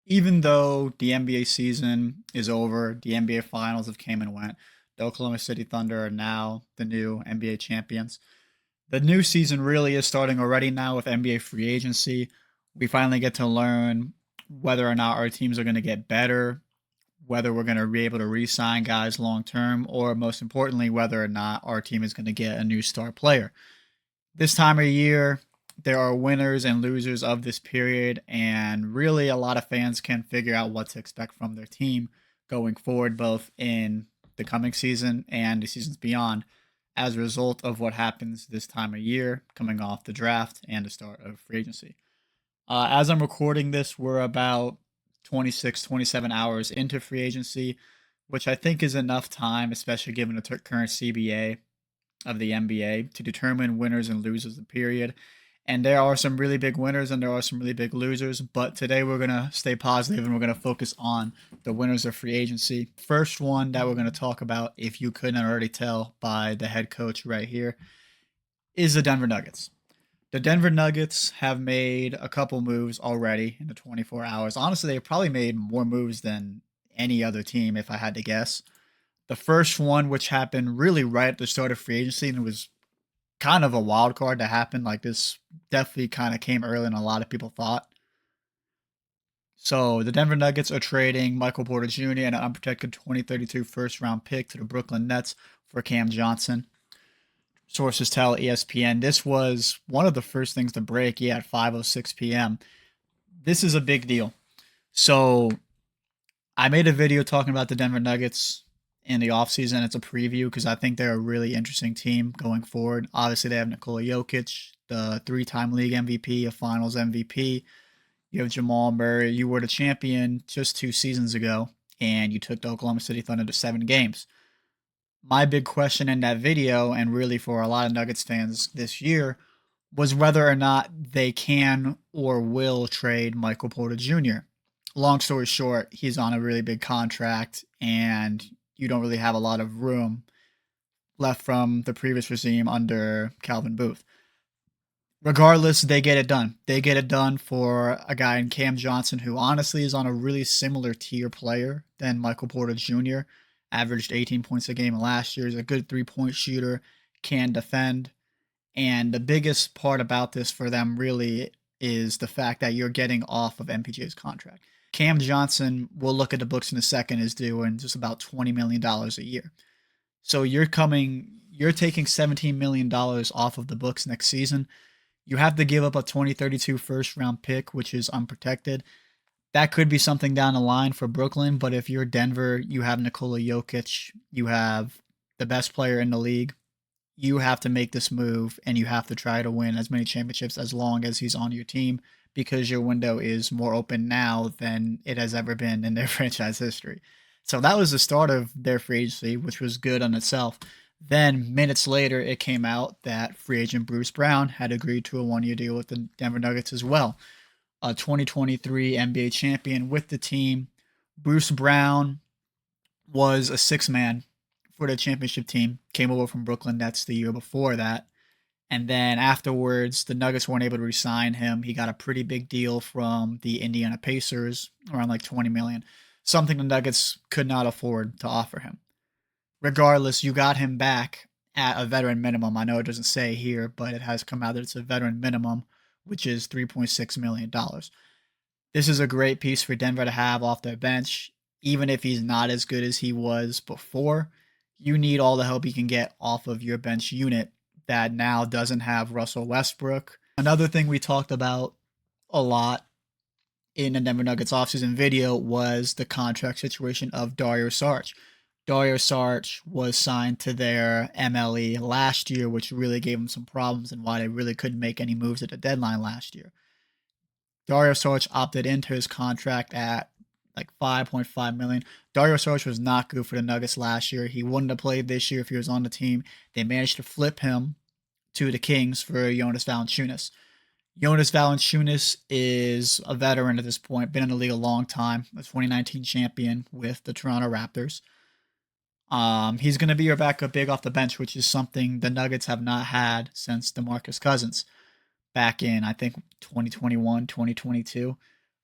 Even though the NBA season is over, the NBA finals have came and went. The Oklahoma City Thunder are now the new NBA champions. The new season really is starting already now with NBA free agency. We finally get to learn whether or not our teams are going to get better, whether we're going to be able to re-sign guys long term, or most importantly, whether or not our team is going to get a new star player. This time of year, there are winners and losers of this period, and really a lot of fans can figure out what to expect from their team going forward, both in the coming season and the seasons beyond, as a result of what happens this time of year, coming off the draft and the start of free agency. As I'm recording this, we're about 26, 27 hours into free agency, which I think is enough time, especially given the current CBA of the NBA, to determine winners and losers of the period. And there are some really big winners and there are some really big losers. But today we're going to stay positive and we're going to focus on the winners of free agency. First one that we're going to talk about, if you couldn't already tell by the head coach right here, is the Denver Nuggets. The Denver Nuggets have made a couple moves already in the 24 hours. Honestly, they've probably made more moves than any other team, if I had to guess. The first one, which happened really right at the start of free agency, and it was kind of a wild card to happen. Like this definitely kind of came earlier than a lot of people thought. So the Denver Nuggets are trading Michael Porter Jr. and an unprotected 2032 first round pick to the Brooklyn Nets for Cam Johnson. Sources tell ESPN this was one of the first things to break, at 5:06 p.m. This is a big deal. So I made a video talking about the Denver Nuggets in the offseason. It's a preview because I think they're a really interesting team going forward. Obviously, they have Nikola Jokic, the three-time league MVP, a finals MVP. You have Jamal Murray. You were the champion just 2 seasons ago, and you took the Oklahoma City Thunder to 7 games. My big question in that video, and really for a lot of Nuggets fans this year, was whether or not they can or will trade Michael Porter Jr. Long story short, he's on a really big contract, and you don't really have a lot of room left from the previous regime under Calvin Booth. Regardless, they get it done. They get it done for a guy in Cam Johnson, who honestly is on a really similar tier player than Michael Porter Jr. Averaged 18 points a game last year. Is a good 3-point shooter, can defend. And the biggest part about this for them really is the fact that you're getting off of MPJ's contract. Cam Johnson, we'll look at the books in a second, is doing just about $20 million a year. So you're taking $17 million off of the books next season. You have to give up a 2032 first round pick, which is unprotected. That could be something down the line for Brooklyn, but if you're Denver, you have Nikola Jokic, you have the best player in the league. You have to make this move and you have to try to win as many championships as long as he's on your team because your window is more open now than it has ever been in their franchise history. So that was the start of their free agency, which was good on itself. Then minutes later, it came out that free agent Bruce Brown had agreed to a 1-year deal with the Denver Nuggets as well. A 2023 NBA champion with the team. Bruce Brown was a six-man for the championship team, came over from Brooklyn Nets the year before that. And then afterwards, the Nuggets weren't able to re-sign him. He got a pretty big deal from the Indiana Pacers, around like $20 million, something the Nuggets could not afford to offer him. Regardless, you got him back at a veteran minimum. I know it doesn't say here, but it has come out that it's a veteran minimum, which is $3.6 million. This is a great piece for Denver to have off their bench. Even if he's not as good as he was before, you need all the help you can get off of your bench unit that now doesn't have Russell Westbrook. Another thing we talked about a lot in the Denver Nuggets offseason video was the contract situation of Dario Saric. Dario Saric was signed to their MLE last year, which really gave them some problems and why they really couldn't make any moves at the deadline last year. Dario Saric opted into his contract at like 5.5 million. Dario Saric was not good for the Nuggets last year. He wouldn't have played this year if he was on the team. They managed to flip him to the Kings for Jonas Valanciunas. Jonas Valanciunas is a veteran at this point, been in the league a long time, a 2019 champion with the Toronto Raptors. He's going to be your backup big off the bench, which is something the Nuggets have not had since DeMarcus Cousins back in, I think, 2021, 2022.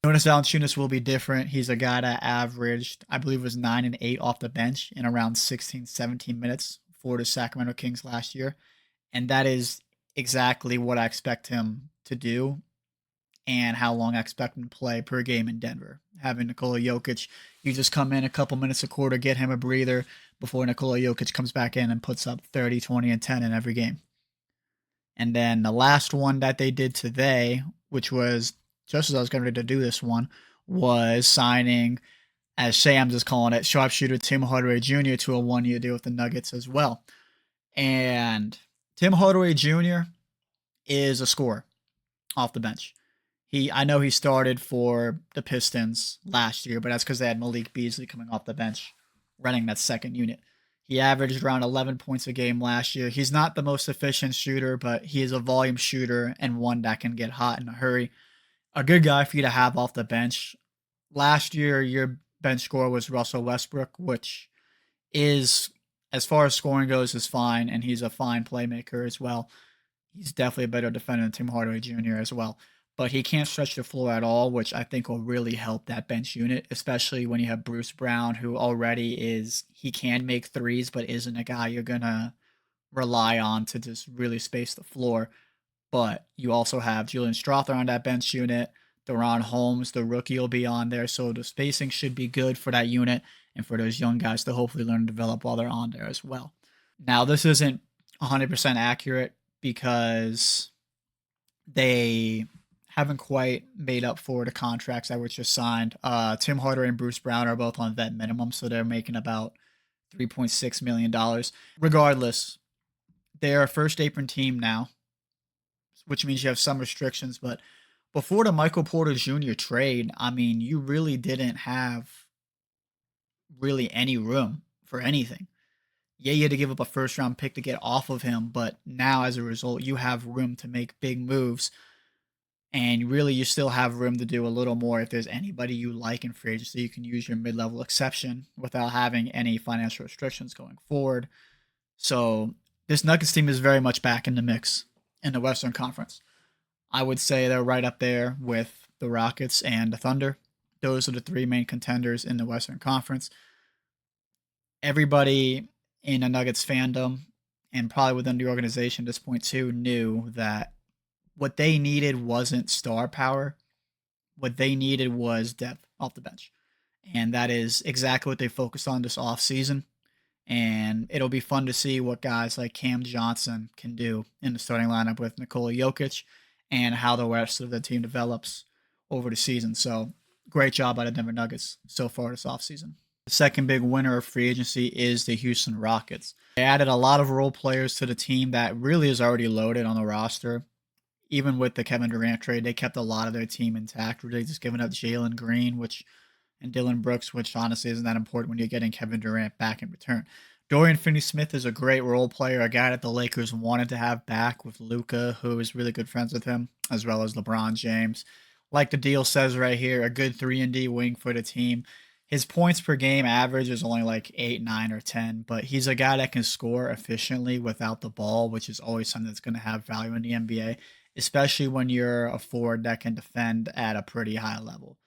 Jonas Valanciunas will be different. He's a guy that averaged, I believe, it was 9 and 8 off the bench in around 16, 17 minutes for the Sacramento Kings last year. And that is exactly what I expect him to do and how long I expect him to play per game in Denver. Having Nikola Jokic, you just come in a couple minutes a quarter, get him a breather before Nikola Jokic comes back in and puts up 30, 20, and 10 in every game. And then the last one that they did today, which was just as I was getting ready to do this one, was signing, as Shams is calling it, sharpshooter Tim Hardaway Jr. to a 1-year deal with the Nuggets as well. And Tim Hardaway Jr. is a scorer off the bench. I know he started for the Pistons last year, but that's because they had Malik Beasley coming off the bench, running that second unit. He averaged around 11 points a game last year. He's not the most efficient shooter, but he is a volume shooter and one that can get hot in a hurry. A good guy for you to have off the bench. Last year, your bench score was Russell Westbrook, which is, as far as scoring goes, is fine, and he's a fine playmaker as well. He's definitely a better defender than Tim Hardaway Jr. as well. But he can't stretch the floor at all, which I think will really help that bench unit, especially when you have Bruce Brown, who already he can make threes, but isn't a guy you're going to rely on to just really space the floor. But you also have Julian Strawther on that bench unit. Deron Holmes, the rookie, will be on there. So the spacing should be good for that unit and for those young guys to hopefully learn and develop while they're on there as well. Now, this isn't 100% accurate because they haven't quite made up for the contracts that were just signed. Tim Hardaway and Bruce Brown are both on vet minimum, so they're making about $3.6 million. Regardless, they're a first apron team now, which means you have some restrictions. But before the Michael Porter Jr. trade, I mean, you really didn't have really any room for anything. Yeah, you had to give up a first round pick to get off of him, but now as a result, you have room to make big moves. And really, you still have room to do a little more if there's anybody you like in free agency. You can use your mid-level exception without having any financial restrictions going forward. So this Nuggets team is very much back in the mix in the Western Conference. I would say they're right up there with the Rockets and the Thunder. Those are the three main contenders in the Western Conference. Everybody in a Nuggets fandom and probably within the organization at this point too knew that what they needed wasn't star power. What they needed was depth off the bench. And that is exactly what they focused on this offseason. And it'll be fun to see what guys like Cam Johnson can do in the starting lineup with Nikola Jokic and how the rest of the team develops over the season. So great job by the Denver Nuggets so far this offseason. The second big winner of free agency is the Houston Rockets. They added a lot of role players to the team that really is already loaded on the roster. Even with the Kevin Durant trade, they kept a lot of their team intact. Really just giving up Jalen Green, and Dylan Brooks, which honestly isn't that important when you're getting Kevin Durant back in return. Dorian Finney-Smith is a great role player, a guy that the Lakers wanted to have back with Luka, who is really good friends with him, as well as LeBron James. Like the deal says right here, a good 3-and-D wing for the team. His points per game average is only like 8, 9, or 10, but he's a guy that can score efficiently without the ball, which is always something that's going to have value in the NBA, especially when you're a forward that can defend at a pretty high level.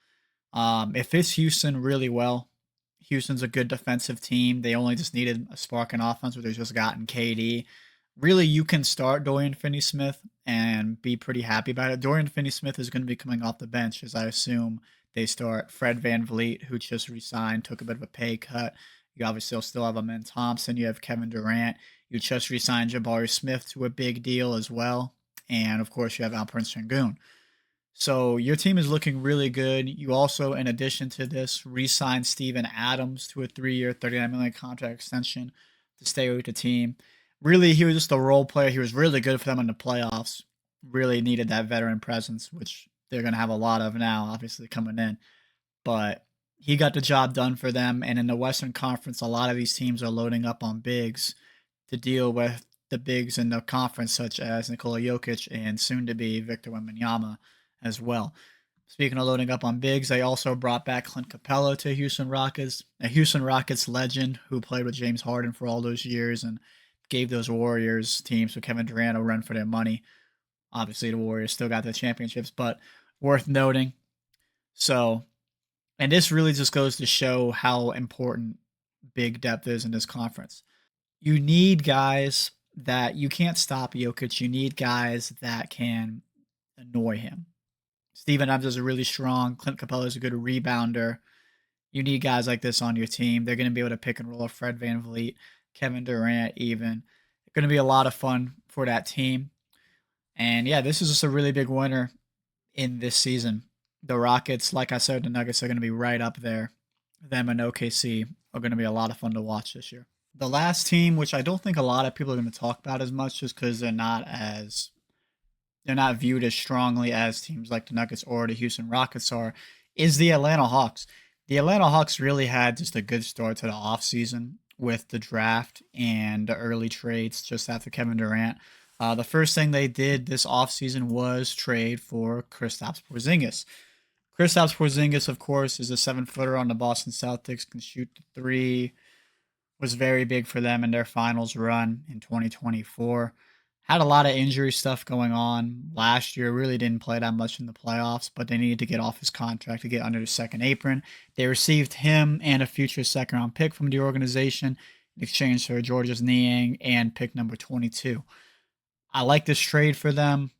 It fits Houston really well. Houston's a good defensive team. They only just needed a spark in offense, where they've just gotten KD. Really, you can start Dorian Finney-Smith and be pretty happy about it. Dorian Finney-Smith is going to be coming off the bench, as I assume they start Fred VanVleet, who just resigned, took a bit of a pay cut. You obviously still have Amen Thompson. You have Kevin Durant. You just resigned Jabari Smith to a big deal as well. And, of course, you have Alperen Sengun. So your team is looking really good. You also, in addition to this, re-signed Steven Adams to a 3-year, $39 million contract extension to stay with the team. Really, he was just a role player. He was really good for them in the playoffs. Really needed that veteran presence, which they're going to have a lot of now, obviously, coming in. But he got the job done for them. And in the Western Conference, a lot of these teams are loading up on bigs to deal with the bigs in the conference, such as Nikola Jokic and soon-to-be Victor Wembanyama as well. Speaking of loading up on bigs, they also brought back Clint Capella to Houston Rockets, a Houston Rockets legend who played with James Harden for all those years and gave those Warriors teams with Kevin Durant a run for their money. Obviously, the Warriors still got the championships, but worth noting. So, and this really just goes to show how important big depth is in this conference. You need guys that you can't stop Jokic. You need guys that can annoy him. Steven Adams is really strong. Clint Capella is a good rebounder. You need guys like this on your team. They're going to be able to pick and roll Fred VanVleet, Kevin Durant, even. It's going to be a lot of fun for that team. And yeah, this is just a really big winner in this season. The Rockets, like I said, the Nuggets are going to be right up there. Them and OKC are going to be a lot of fun to watch this year. The last team, which I don't think a lot of people are going to talk about as much, just because they're not viewed as strongly as teams like the Nuggets or the Houston Rockets are, is the Atlanta Hawks. The Atlanta Hawks really had just a good start to the offseason with the draft and the early trades just after Kevin Durant. The first thing they did this offseason was trade for Kristaps Porzingis. Kristaps Porzingis, of course, is a 7-footer on the Boston Celtics, can shoot the three, was very big for them in their finals run in 2024. Had a lot of injury stuff going on last year. Really didn't play that much in the playoffs, but they needed to get off his contract to get under the second apron. They received him and a future second round pick from the organization in exchange for Georges Niang and pick number 22. I like this trade for them.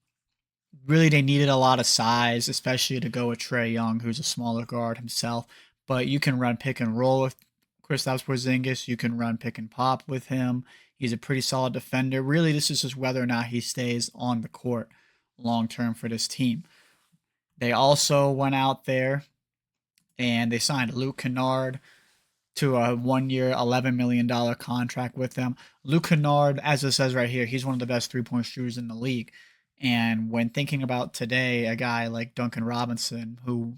Really, they needed a lot of size, especially to go with Trae Young, who's a smaller guard himself. But you can run pick and roll with Kristaps Porzingis. You can run pick and pop with him. He's a pretty solid defender. Really, this is just whether or not he stays on the court long term for this team. They also went out there and they signed Luke Kennard to a 1-year, $11 million contract with them. Luke Kennard, as it says right here, he's one of the best three-point shooters in the league. And when thinking about today, a guy like Duncan Robinson, who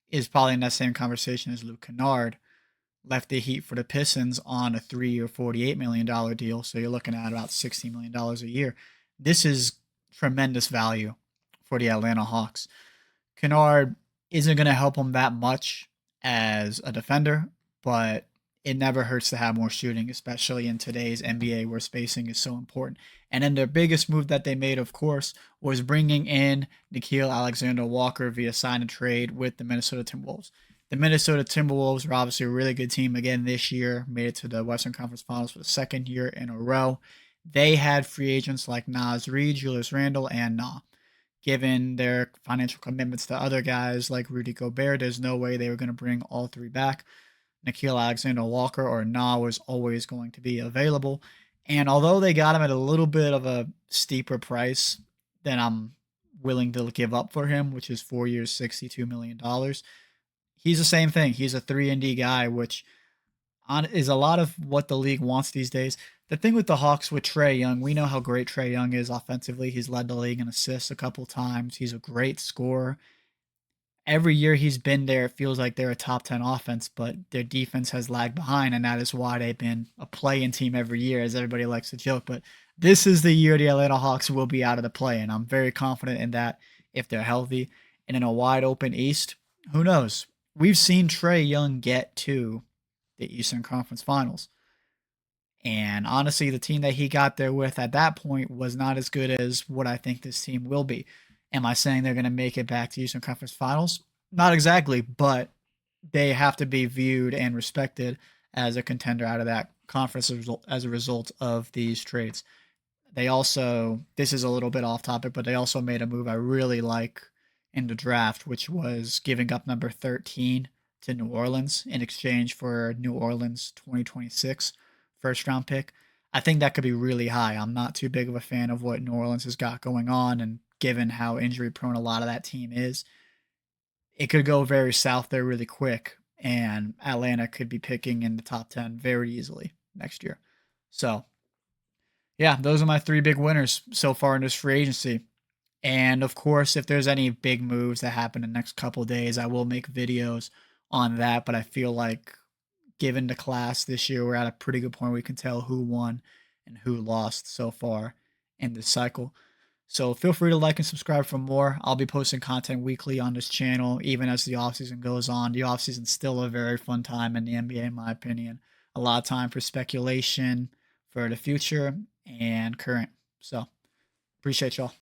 is probably in that same conversation as Luke Kennard, left the Heat for the Pistons on a 3-year, $48 million deal. So you're looking at about $60 million a year. This is tremendous value for the Atlanta Hawks. Kennard isn't going to help them that much as a defender, but it never hurts to have more shooting, especially in today's NBA where spacing is so important. And then their biggest move that they made, of course, was bringing in Nickeil Alexander-Walker via sign and trade with the Minnesota Timberwolves. The Minnesota Timberwolves are obviously a really good team again this year, made it to the Western Conference Finals for the second year in a row. They had free agents like Naz Reid, Julius Randle, and Nah. Given their financial commitments to other guys like Rudy Gobert, there's no way they were going to bring all three back. Nickeil Alexander-Walker or Nah was always going to be available. And although they got him at a little bit of a steeper price than I'm willing to give up for him, which is 4 years, $62 million, he's the same thing. He's a 3-and-D guy, which is a lot of what the league wants these days. The thing with the Hawks with Trae Young, we know how great Trae Young is offensively. He's led the league in assists a couple times. He's a great scorer. Every year he's been there, it feels like they're a top 10 offense, but their defense has lagged behind, and that is why they've been a play-in team every year, as everybody likes to joke. But this is the year the Atlanta Hawks will be out of the play, and I'm very confident in that if they're healthy. And in a wide open East, who knows? We've seen Trae Young get to the Eastern Conference Finals. And honestly, the team that he got there with at that point was not as good as what I think this team will be. Am I saying they're going to make it back to Eastern Conference Finals? Not exactly, but they have to be viewed and respected as a contender out of that conference as a result of these trades. They also, this is a little bit off topic, but they also made a move I really like in the draft, which was giving up number 13 to New Orleans in exchange for New Orleans 2026 first round pick. I think that could be really high. I'm not too big of a fan of what New Orleans has got going on, and given how injury prone a lot of that team is, it could go very south there really quick, and Atlanta could be picking in the top 10 very easily next year. So, yeah, those are my three big winners so far in this free agency. And of course, if there's any big moves that happen in the next couple of days, I will make videos on that. But I feel like given the class this year, we're at a pretty good point where we can tell who won and who lost so far in this cycle. So feel free to like and subscribe for more. I'll be posting content weekly on this channel, even as the offseason goes on. The offseason's still a very fun time in the NBA, in my opinion. A lot of time for speculation for the future and current. So appreciate y'all.